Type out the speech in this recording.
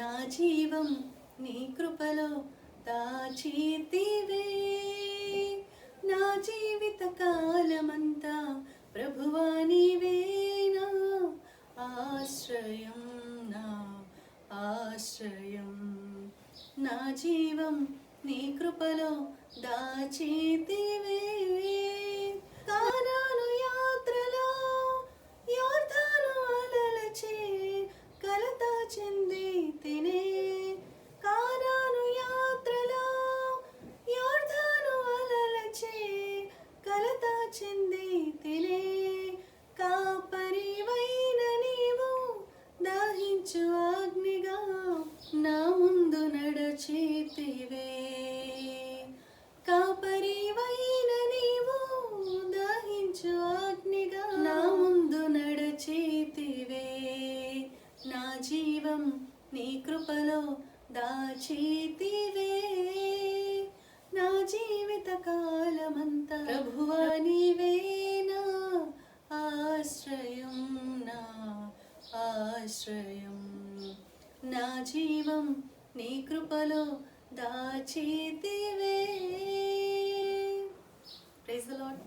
నా జీవం నీ కృపలో దాచితివే. నా జీవిత కాలమంతా ప్రభువా నీవే నా ఆశ్రయం, నా ఆశ్రయం. నా జీవం నీ కృపలో దాచితివే. కానాను యాత్రలో యోర్దాను అలలచే కలత చెంది తినే. కానాను యాత్రలో యోర్దాను అలలచే కలత చెంది తినే. కాపరివైన నీవు దాహించు అగ్నిగా నా ముందు నడచితివే. కాపరివైన నీవు దాహించు అగ్నిగా నా ముందు నడచితివే. నా జీవం నీ కృపలో దాచితివే. నా జీవిత కాలమంతా ప్రభువా నీవే నా ఆశ్రయం, నా ఆశ్రయం. నా జీవం నీ కృపలో దాచితివే. Praise the lord.